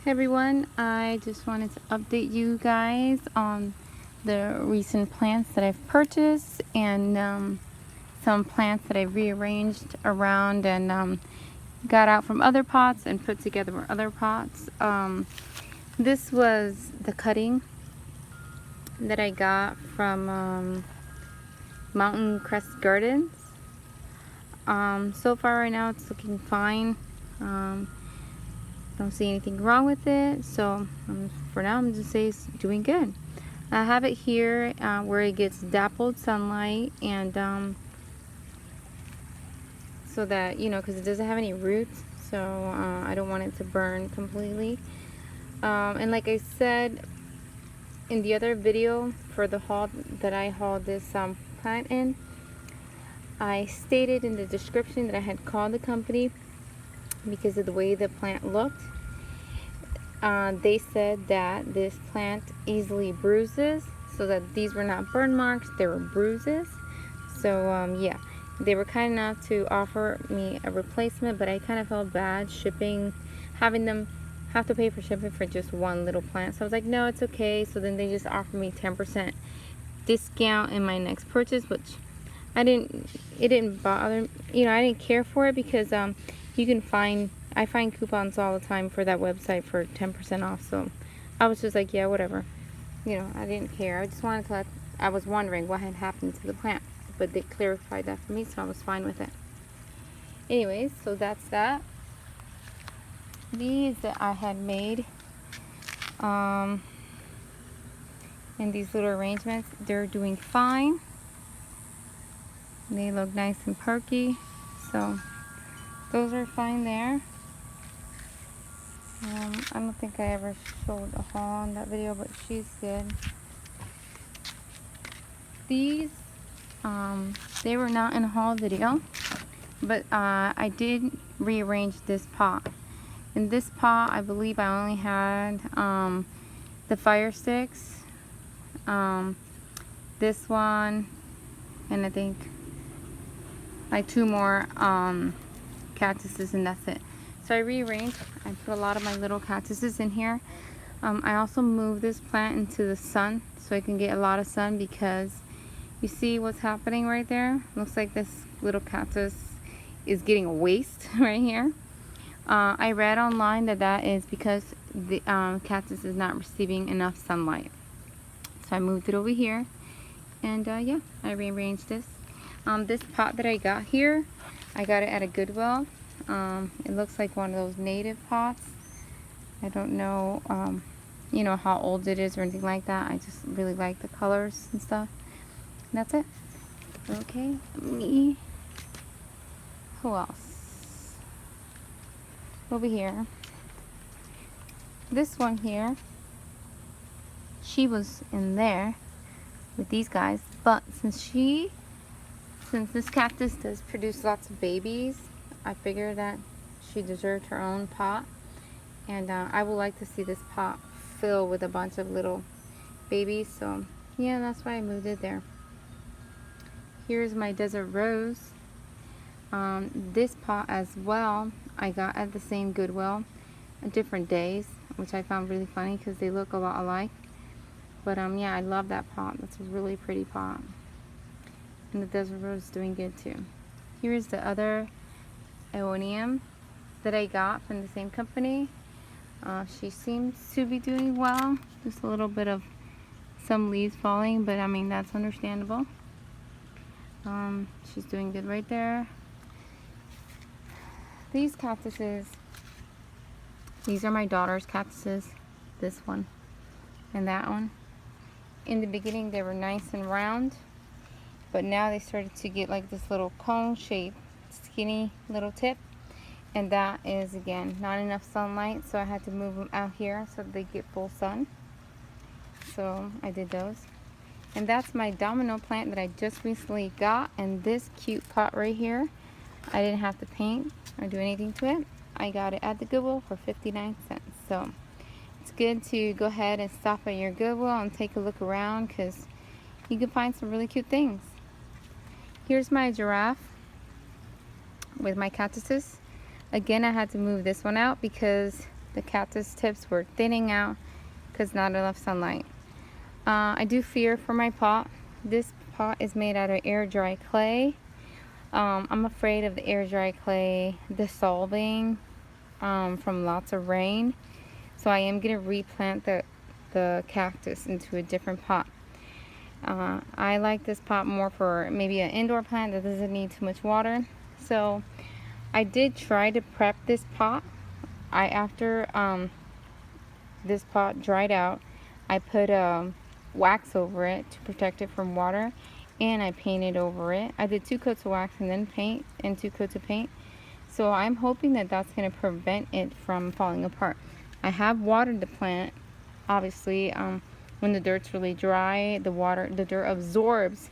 Hey everyone, I just wanted to update you guys on the recent plants that I've purchased and some plants that I've rearranged around and got out from other pots and put together with other pots. This was the cutting that I got from Mountain Crest Gardens. So far right now it's looking fine. Don't see anything wrong with it, so for now I'm just say it's doing good. I have it here where it gets dappled sunlight, and so that, you know, because it doesn't have any roots, so I don't want it to burn completely. And like I said in the other video for the haul that I hauled this plant in, I stated in the description that I had called the company because of the way the plant looked. They said that this plant easily bruises, so that these were not burn marks, they were bruises. So yeah, they were kind enough to offer me a replacement, but I kind of felt bad having them have to pay for shipping for just one little plant. So I was like, no, it's okay. So then they just offered me 10% discount in my next purchase, which it didn't bother, you know, I didn't care for it because you can I find coupons all the time for that website for 10% off. So I was just like, yeah, whatever. You know, I didn't care. I just wanted to I was wondering what had happened to the plant, but they clarified that for me, so I was fine with it. Anyways, so that's that. These that I had made in these little arrangements, they're doing fine. They look nice and perky, so those are fine there. I don't think I ever showed a haul in that video, but she's good. These, they were not in a haul video, but I did rearrange this pot. In this pot, I believe I only had the fire sticks, this one, and I think like two more cactuses, and that's it. So I rearranged. I put a lot of my little cactuses in here. I also moved this plant into the sun so I can get a lot of sun, because you see what's happening right there? Looks like this little cactus is getting a waste right here. I read online that is because the cactus is not receiving enough sunlight. So I moved it over here, and yeah, I rearranged this. This pot that I got here, I got it at a Goodwill. It looks like one of those native pots. I don't know, you know, how old it is or anything like that. I just really like the colors and stuff. And that's it. Okay, me. Who else? Over here. This one here, she was in there with these guys, but since this cactus does produce lots of babies, I figured that she deserved her own pot, and I would like to see this pot fill with a bunch of little babies. So yeah, that's why I moved it there. Here's my desert rose. This pot as well I got at the same Goodwill on different days, which I found really funny because they look a lot alike. But yeah, I love that pot. That's a really pretty pot. And the desert rose is doing good too. Here's the other Aeonium that I got from the same company. She seems to be doing well. Just a little bit of some leaves falling, but I mean, that's understandable. She's doing good right there. These cactuses, these are my daughter's cactuses. This one and that one. In the beginning they were nice and round, but now they started to get like this little cone shaped, skinny little tip, and that is, again, not enough sunlight, so I had to move them out here so they get full sun. So I did those. And that's my domino plant that I just recently got, and this cute pot right here, I didn't have to paint or do anything to it. I got it at the Goodwill for 59 cents. So it's good to go ahead and stop at your Goodwill and take a look around, because you can find some really cute things. Here's my giraffe with my cactuses. Again, I had to move this one out because The cactus tips were thinning out because not enough sunlight. I do fear for my pot. This pot is made out of air dry clay. I'm afraid of the air dry clay dissolving from lots of rain. So I am going to replant the cactus into a different pot. I like this pot more for maybe an indoor plant that doesn't need too much water. So I did try to prep this pot. After this pot dried out, I put wax over it to protect it from water, and I painted over it. I did 2 coats of wax and then paint, and 2 coats of paint. So I'm hoping that that's going to prevent it from falling apart. I have watered the plant. Obviously, when the dirt's really dry, the dirt absorbs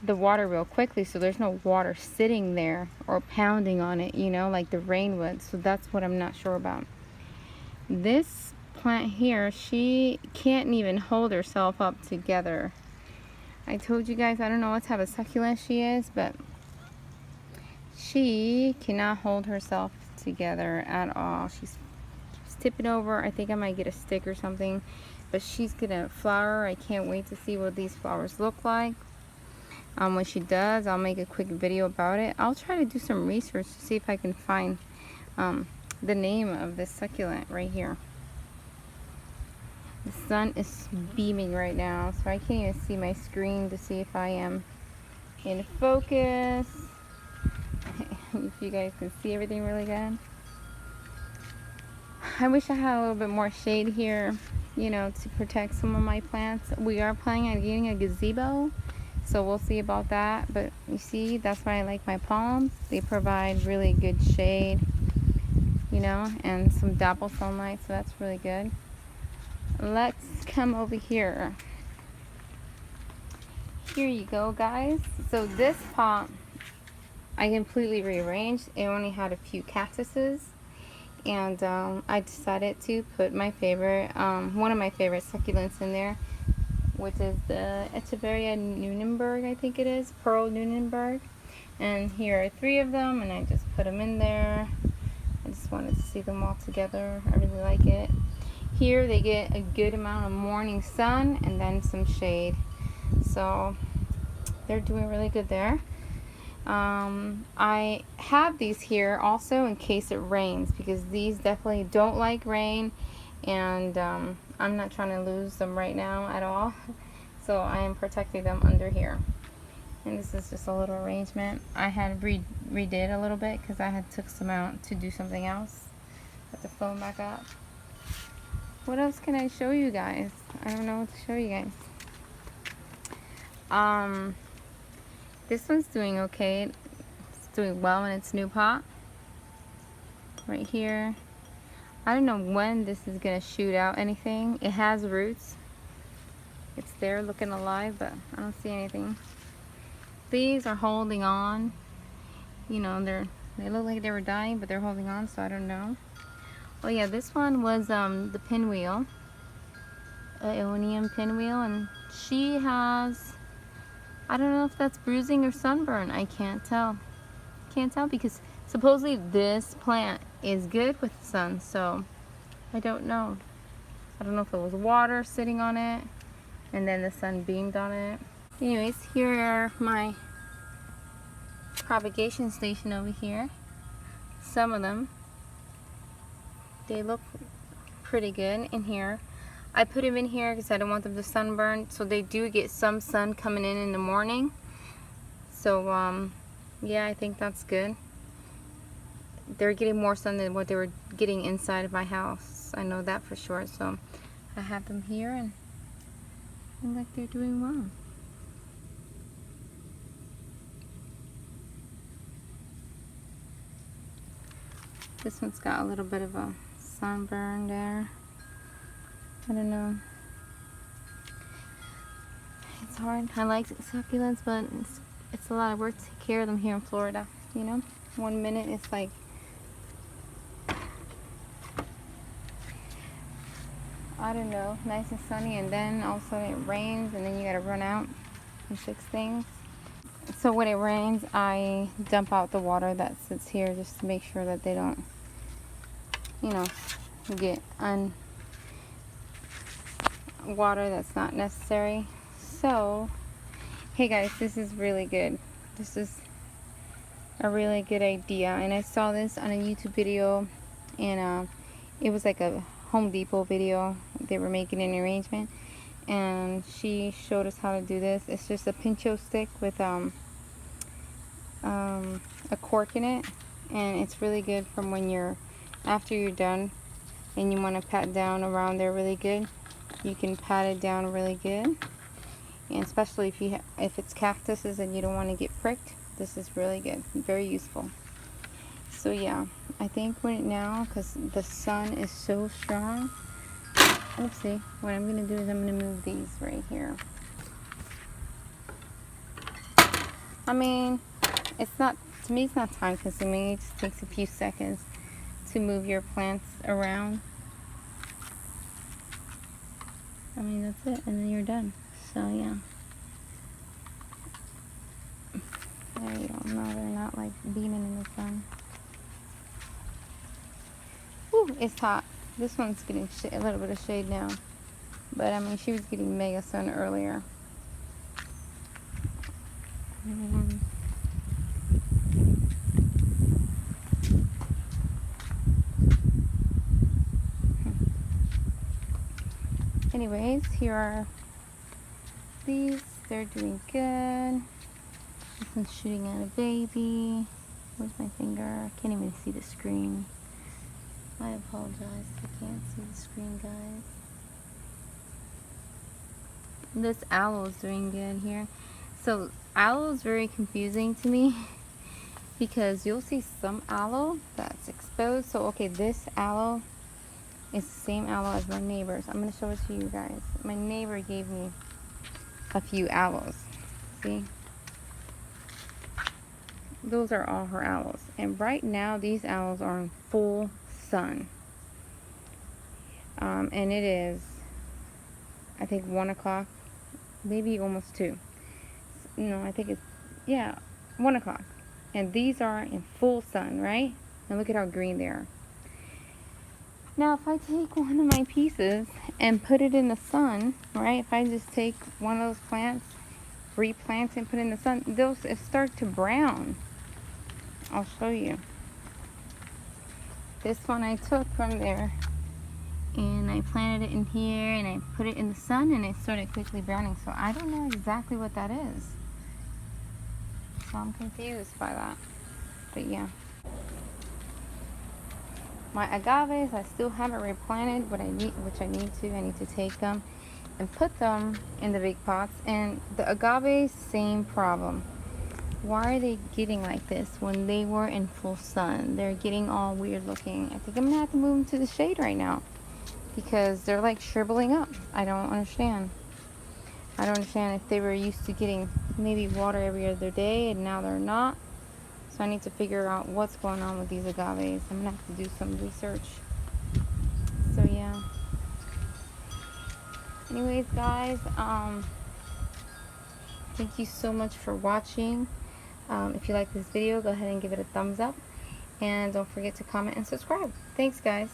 the water real quickly, so there's no water sitting there or pounding on it, you know, like the rain would. So that's what I'm not sure about. This plant here, she can't even hold herself up together. I told you guys, I don't know what type of succulent she is, but she cannot hold herself together at all. She's tipping over. I think I might get a stick or something, but she's gonna flower. I can't wait to see what these flowers look like. When she does, I'll make a quick video about it. I'll try to do some research to see if I can find the name of this succulent right here. The sun is beaming right now, so I can't even see my screen to see if I am in focus. If you guys can see everything really good. I wish I had a little bit more shade here, you know, to protect some of my plants. We are planning on getting a gazebo, so we'll see about that. But you see, that's why I like my palms. They provide really good shade, you know, and some dapple sunlight, so that's really good. Let's come over here. Here you go, guys. So this pot, I completely rearranged. It only had a few cactuses, and I decided to put my favorite, one of my favorite succulents in there, which is the Echeveria Nunenberg, I think it is, Pearl Nunenberg. And here are 3 of them, and I just put them in there. I just wanted to see them all together. I really like it. Here they get a good amount of morning sun and then some shade. So they're doing really good there. I have these here also in case it rains, because these definitely don't like rain, and I'm not trying to lose them right now at all. So I am protecting them under here. And this is just a little arrangement. I had redid a little bit because I had took some out to do something else. Put the phone back up. What else can I show you guys? I don't know what to show you guys. This one's doing okay. It's doing well in its new pot. Right here. I don't know when this is gonna shoot out anything. It has roots. It's there looking alive, but I don't see anything. These are holding on. You know, they look like they were dying, but they're holding on, so I don't know. Oh yeah, this one was the pinwheel, Aeonium pinwheel, and she has, I don't know if that's bruising or sunburn. I can't tell. Can't tell because supposedly this plant is good with the sun, so I don't know. I don't know if it was water sitting on it and then the sun beamed on it. Anyways, here are my propagation station over here. Some of them, they look pretty good in here. I put them in here because I don't want them to sunburn, so they do get some sun coming in the morning. So yeah, I think that's good. They're getting more sun than what they were getting inside of my house. I know that for sure. So I have them here, and I look like they're doing well. This one's got a little bit of a sunburn there. I don't know. It's hard. I like succulents, but it's a lot of work to take care of them here in Florida. You know, 1 minute it's like I don't know, nice and sunny, and then all of a sudden it rains, and then you gotta run out and fix things. So when it rains, I dump out the water that sits here just to make sure that they don't, you know, get water that's not necessary. So, hey guys, this is really good. This is a really good idea, and I saw this on a YouTube video, and it was like a Home Depot video. They were making an arrangement, and she showed us how to do this. It's just a pincho stick with a cork in it, and it's really good from when you're after you're done and you want to pat down around there really good. You can pat it down really good, and especially if it's cactuses and you don't want to get pricked, this is really good, very useful. So yeah, I think now, because the sun is so strong, oopsie, what I'm going to do is I'm going to move these right here. I mean, it's not, to me it's not time consuming. It just takes a few seconds to move your plants around. I mean, that's it, and then you're done. So yeah. There you go. No, they're not like beaming in the sun. Whew, it's hot. This one's getting a little bit of shade now. But I mean, she was getting mega sun earlier. Anyways, here are these. They're doing good. This one's shooting at a baby. Where's my finger? I can't even see the screen. I apologize. I can't see the screen, guys. This aloe is doing good here. So aloe is very confusing to me because you'll see some aloe that's exposed. So okay, this aloe is the same aloe as my neighbor's. I'm going to show it to you guys. My neighbor gave me a few aloes. See? Those are all her aloes. And right now, these aloes are in full sun. And it is, I think, 1 o'clock. Maybe almost 2. No, I think it's, yeah, 1 o'clock. And these are in full sun, right? And look at how green they are. Now, if I take one of my pieces and put it in the sun, right? If I just take one of those plants, replant it and put it in the sun, they'll start to brown. I'll show you. This one I took from there, and I planted it in here, and I put it in the sun, and it started quickly browning. So I don't know exactly what that is. So I'm confused by that. But yeah. My agaves, I still haven't replanted, which I need to. I need to take them and put them in the big pots. And the agaves, same problem. Why are they getting like this when they were in full sun? They're getting all weird looking. I think I'm gonna have to move them to the shade right now because they're like shriveling up. I don't understand. I don't understand if they were used to getting maybe water every other day and now they're not. So I need to figure out what's going on with these agaves. I'm gonna have to do some research. So yeah. Anyways, guys, thank you so much for watching. If you like this video, go ahead and give it a thumbs up. And don't forget to comment and subscribe. Thanks, guys.